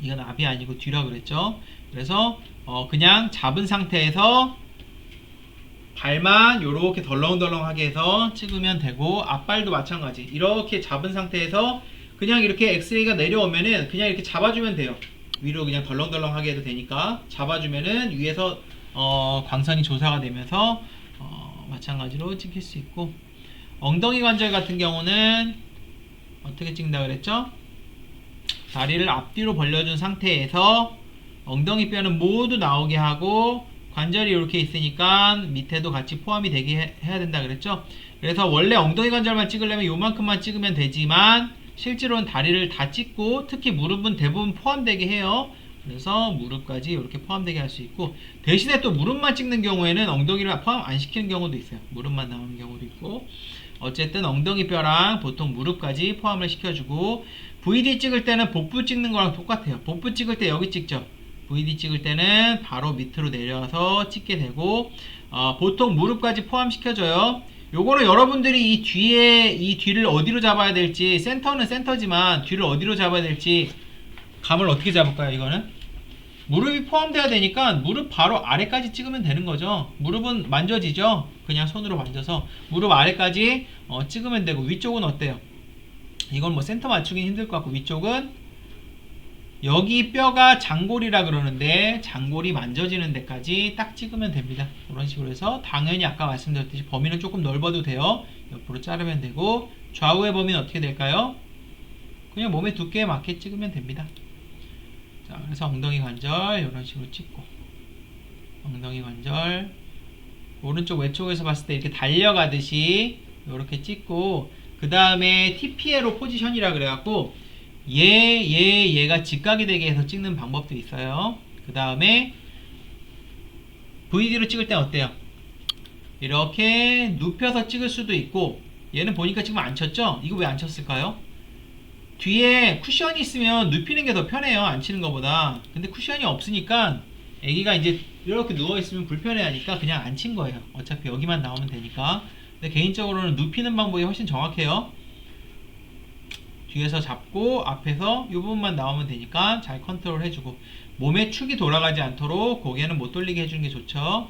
이건 앞이 아니고 뒤라 그랬죠. 그래서 그냥 잡은 상태에서 발만 요렇게 덜렁덜렁하게 해서 찍으면 되고, 앞발도 마찬가지. 이렇게 잡은 상태에서 그냥 이렇게 엑스레이가 내려오면은 그냥 이렇게 잡아주면 돼요. 위로 그냥 덜렁덜렁하게 해도 되니까 잡아주면은 위에서 광선이 조사가 되면서 마찬가지로 찍힐 수 있고, 엉덩이 관절 같은 경우는 어떻게 찍는다 그랬죠? 다리를 앞뒤로 벌려준 상태에서 엉덩이 뼈는 모두 나오게 하고, 관절이 이렇게 있으니까 밑에도 같이 포함이 되게 해야 된다 그랬죠? 그래서 원래 엉덩이 관절만 찍으려면 요만큼만 찍으면 되지만 실제로는 다리를 다 찍고, 특히 무릎은 대부분 포함되게 해요. 그래서 무릎까지 이렇게 포함되게 할 수 있고, 대신에 또 무릎만 찍는 경우에는 엉덩이를 포함 안 시키는 경우도 있어요. 무릎만 나오는 경우도 있고, 어쨌든 엉덩이 뼈랑 보통 무릎까지 포함을 시켜주고, VD 찍을 때는 복부 찍는 거랑 똑같아요. 복부 찍을 때 여기 찍죠. VD 찍을 때는 바로 밑으로 내려와서 찍게 되고, 보통 무릎까지 포함시켜줘요. 요거는 여러분들이 이 뒤를 어디로 잡아야 될지, 센터는 센터지만 뒤를 어디로 잡아야 될지 감을 어떻게 잡을까요? 이거는 무릎이 포함돼야 되니까 무릎 바로 아래까지 찍으면 되는 거죠. 무릎은 만져지죠. 그냥 손으로 만져서 무릎 아래까지 찍으면 되고, 위쪽은 어때요? 이건 뭐 센터 맞추기 힘들 것 같고, 위쪽은 여기 뼈가 장골이라 그러는데 장골이 만져지는 데까지 딱 찍으면 됩니다. 그런 식으로 해서 당연히 아까 말씀드렸듯이 범위는 조금 넓어도 돼요. 옆으로 자르면 되고, 좌우의 범위는 어떻게 될까요? 그냥 몸의 두께에 맞게 찍으면 됩니다. 자, 그래서 엉덩이 관절 이런 식으로 찍고, 엉덩이 관절 오른쪽 왼쪽에서 봤을 때 이렇게 달려가듯이 이렇게 찍고, 그 다음에 TPA로 포지션이라 그래갖고 얘가 직각이 되게 해서 찍는 방법도 있어요. 그 다음에 VD로 찍을 땐 어때요? 이렇게 눕혀서 찍을 수도 있고, 얘는 보니까 지금 안 쳤죠? 이거 왜 안 쳤을까요? 뒤에 쿠션이 있으면 눕히는 게 더 편해요. 안 치는 것보다. 근데 쿠션이 없으니까 애기가 이제 이렇게 누워있으면 불편해 하니까 그냥 안 친 거예요. 어차피 여기만 나오면 되니까. 근데 개인적으로는 눕히는 방법이 훨씬 정확해요. 뒤에서 잡고 앞에서 이 부분만 나오면 되니까 잘 컨트롤 해주고, 몸의 축이 돌아가지 않도록 고개는 못 돌리게 해주는 게 좋죠.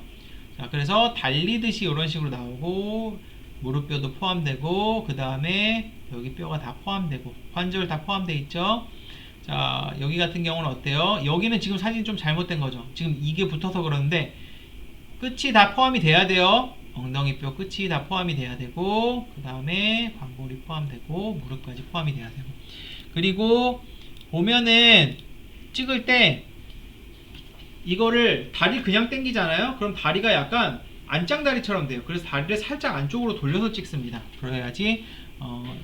자, 그래서 달리듯이 이런 식으로 나오고, 무릎뼈도 포함되고 그 다음에 여기 뼈가 다 포함되고 관절 다 포함되어 있죠. 자, 여기 같은 경우는 어때요? 여기는 지금 사진이 좀 잘못된 거죠. 지금 이게 붙어서 그러는데 끝이 다 포함이 돼야 돼요. 엉덩이 뼈 끝이 다 포함이 돼야 되고 그 다음에 광골이 포함되고 무릎까지 포함이 돼야 되고, 그리고 보면은 찍을 때 이거를 다리 그냥 당기잖아요. 그럼 다리가 약간 안짱다리처럼 돼요. 그래서 다리를 살짝 안쪽으로 돌려서 찍습니다. 그래야지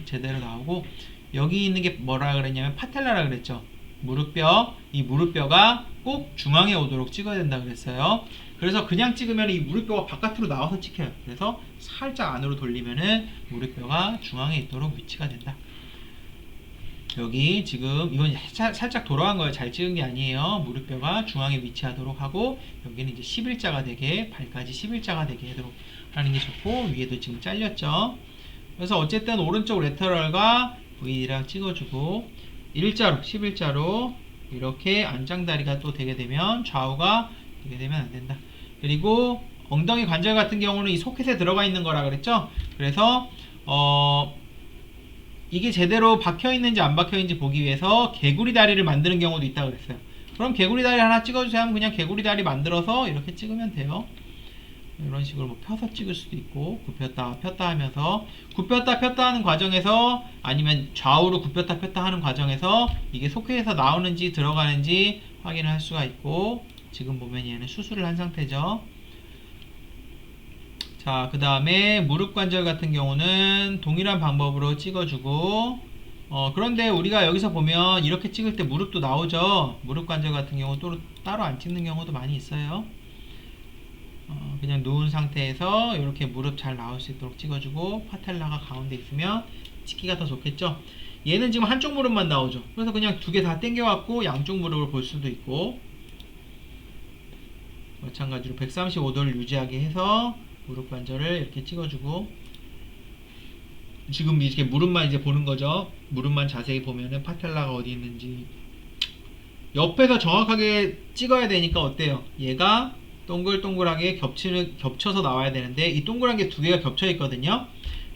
제대로 나오고, 여기 있는 게 뭐라 그랬냐면 파텔라라 그랬죠. 무릎뼈, 이 무릎뼈가 꼭 중앙에 오도록 찍어야 된다 그랬어요. 그래서 그냥 찍으면 이 무릎뼈가 바깥으로 나와서 찍혀요. 그래서 살짝 안으로 돌리면은 무릎뼈가 중앙에 있도록 위치가 된다. 여기 지금 이건 살짝 돌아간 거예요. 잘 찍은 게 아니에요. 무릎뼈가 중앙에 위치하도록 하고, 여기는 이제 11자가 되게, 발까지 11자가 되게 하도록 하는 게 좋고, 위에도 지금 잘렸죠. 그래서 어쨌든 오른쪽 레터럴과 V랑 찍어주고 일자로 11자로 이렇게 안장다리가 또 되게 되면, 좌우가 되게 되면 안 된다. 그리고 엉덩이 관절 같은 경우는 이 소켓에 들어가 있는 거라 그랬죠. 그래서 이게 제대로 박혀 있는지 안 박혀 있는지 보기 위해서 개구리 다리를 만드는 경우도 있다고 그랬어요. 그럼 개구리 다리 하나 찍어주세요 하면 그냥 개구리 다리 만들어서 이렇게 찍으면 돼요. 이런 식으로 뭐 펴서 찍을 수도 있고, 굽혔다 폈다 하면서, 굽혔다 폈다 하는 과정에서, 아니면 좌우로 굽혔다 폈다 하는 과정에서 이게 소켓에서 나오는지 들어가는지 확인을 할 수가 있고, 지금 보면 얘는 수술을 한 상태죠. 자, 그 다음에 무릎 관절 같은 경우는 동일한 방법으로 찍어주고, 그런데 우리가 여기서 보면 이렇게 찍을 때 무릎도 나오죠. 무릎 관절 같은 경우 또 따로 안 찍는 경우도 많이 있어요. 그냥 누운 상태에서 이렇게 무릎 잘 나올 수 있도록 찍어주고, 파텔라가 가운데 있으면 찍기가 더 좋겠죠. 얘는 지금 한쪽 무릎만 나오죠. 그래서 그냥 두 개 다 당겨갖고 양쪽 무릎을 볼 수도 있고, 마찬가지로 135도를 유지하게 해서 무릎 관절을 이렇게 찍어주고, 지금 이렇게 무릎만 이제 보는 거죠. 무릎만 자세히 보면은 파텔라가 어디 있는지 옆에서 정확하게 찍어야 되니까 어때요? 얘가 동글동글하게 겹쳐서 나와야 되는데 이 동그란 게 두 개가 겹쳐 있거든요.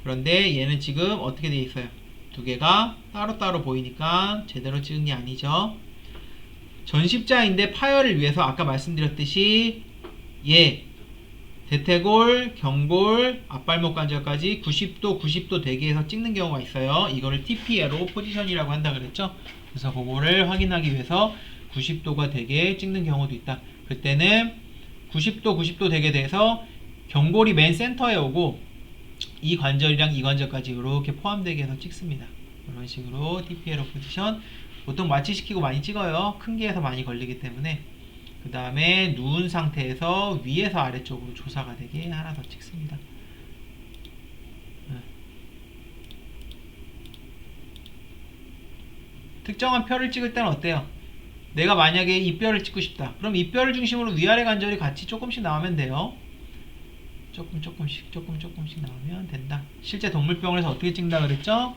그런데 얘는 지금 어떻게 돼 있어요? 두 개가 따로따로 보이니까 제대로 찍은 게 아니죠. 전십자인데 파열을 위해서 아까 말씀드렸듯이 대퇴골, 경골, 앞발목 관절까지 90도 되게 해서 찍는 경우가 있어요. 이거를 TPA로 포지션이라고 한다 그랬죠. 그래서 그거를 확인하기 위해서 90도가 되게 찍는 경우도 있다. 그때는 90도 되게 돼서 경골이 맨 센터에 오고 이 관절이랑 이 관절까지 이렇게 포함되게 해서 찍습니다. 이런 식으로 TPA로 포지션, 보통 마취시키고 많이 찍어요. 큰 개에서 많이 걸리기 때문에. 그 다음에 누운 상태에서 위에서 아래쪽으로 조사가 되게 하나 더 찍습니다. 특정한 뼈를 찍을 때는 어때요? 내가 만약에 이 뼈를 찍고 싶다. 그럼 이 뼈를 중심으로 위아래 관절이 같이 조금씩 나오면 돼요. 조금씩 나오면 된다. 실제 동물병원에서 어떻게 찍는다 그랬죠?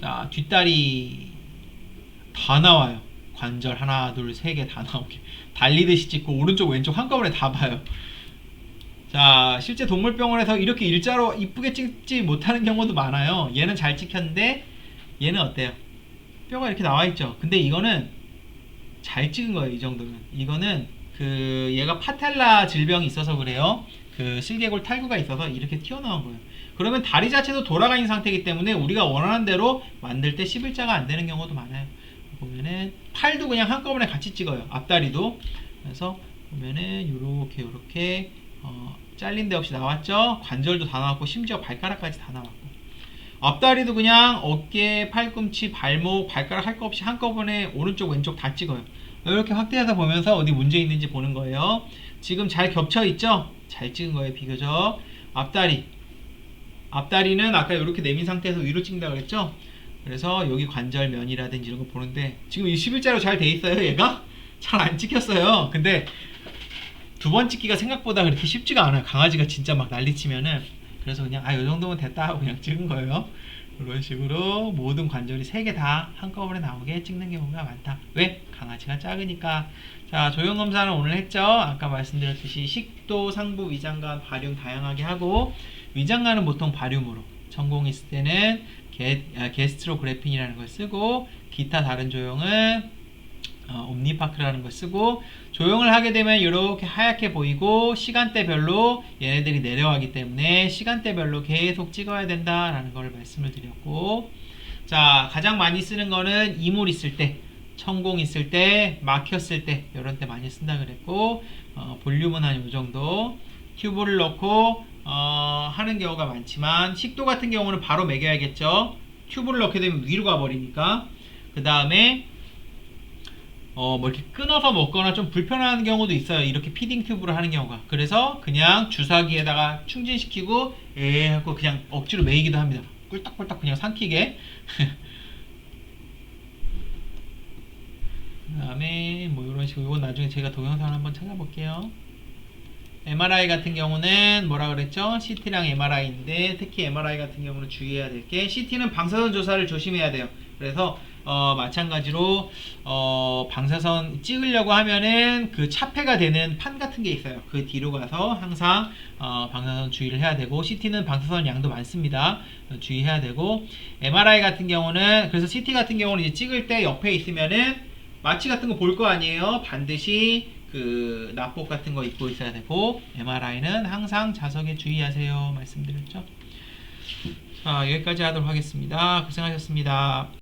자, 뒷다리 다 나와요. 관절 하나, 둘, 세 개 다 나오게 달리듯이 찍고 오른쪽 왼쪽 한꺼번에 다 봐요. 자, 실제 동물병원에서 이렇게 일자로 이쁘게 찍지 못하는 경우도 많아요. 얘는 잘 찍혔는데 얘는 어때요? 뼈가 이렇게 나와있죠. 근데 이거는 잘 찍은 거예요. 이 정도면. 이거는 얘가 파텔라 질병이 있어서 그래요. 실개골 탈구가 있어서 이렇게 튀어나온 거예요. 그러면 다리 자체도 돌아가 있는 상태이기 때문에 우리가 원하는 대로 만들 때 11자가 안 되는 경우도 많아요. 보면은 팔도 그냥 한꺼번에 같이 찍어요. 앞다리도. 그래서 보면은 요렇게 잘린 데 없이 나왔죠. 관절도 다 나왔고 심지어 발가락까지 다 나왔고, 앞다리도 그냥 어깨, 팔꿈치, 발목, 발가락 할 거 없이 한꺼번에 오른쪽 왼쪽 다 찍어요. 이렇게 확대해서 보면서 어디 문제 있는지 보는 거예요. 지금 잘 겹쳐 있죠? 잘 찍은 거예요. 비교적 앞다리는 아까 이렇게 내민 상태에서 위로 찍는다 그랬죠? 그래서 여기 관절면이라든지 이런 거 보는데 지금 이 11자로 잘 돼 있어요. 얘가 잘 안 찍혔어요. 근데 두 번 찍기가 생각보다 그렇게 쉽지가 않아요. 강아지가 진짜 막 난리치면은. 그래서 그냥 이 정도면 됐다 하고 그냥 찍은 거예요. 이런 식으로 모든 관절이 3개 다 한꺼번에 나오게 찍는 경우가 많다. 왜? 강아지가 작으니까. 자, 조형 검사는 오늘 했죠. 아까 말씀드렸듯이 식도, 상부, 위장관, 발륨 다양하게 하고, 위장관은 보통 발륨으로, 전공 있을 때는 게스트로그래핀이라는 걸 쓰고, 기타 다른 조형은 옴니파크라는 걸 쓰고, 조형을 하게 되면 이렇게 하얗게 보이고 시간대별로 얘네들이 내려가기 때문에 시간대별로 계속 찍어야 된다라는 걸 말씀을 드렸고, 자, 가장 많이 쓰는 거는 이물 있을 때, 천공 있을 때, 막혔을 때, 이런 때 많이 쓴다 그랬고, 볼륨은 한 요 정도. 튜브를 넣고 하는 경우가 많지만, 식도 같은 경우는 바로 매겨야겠죠. 튜브를 넣게 되면 위로 가버리니까. 그 다음에 뭐 이렇게 끊어서 먹거나 좀 불편한 경우도 있어요. 이렇게 피딩 튜브를 하는 경우가. 그래서 그냥 주사기에다가 충진시키고 하고 그냥 억지로 매이기도 합니다. 꿀딱꿀딱 그냥 삼키게. 그 다음에 뭐 이런 식으로, 이건 나중에 제가 동영상을 한번 찾아볼게요. MRI 같은 경우는 뭐라 그랬죠? CT랑 MRI인데, 특히 MRI 같은 경우는 주의해야 될 게, CT는 방사선 조사를 조심해야 돼요. 그래서 마찬가지로 방사선 찍으려고 하면은 그 차폐가 되는 판 같은 게 있어요. 그 뒤로 가서 항상 방사선 주의를 해야 되고, CT는 방사선 양도 많습니다. 주의해야 되고, MRI 같은 경우는, 그래서 CT 같은 경우는 이제 찍을 때 옆에 있으면은 마취 같은 거 볼 거 아니에요. 반드시 그 납복 같은 거 입고 있어야 되고, MRI는 항상 자석에 주의하세요 말씀드렸죠. 자, 여기까지 하도록 하겠습니다. 고생하셨습니다.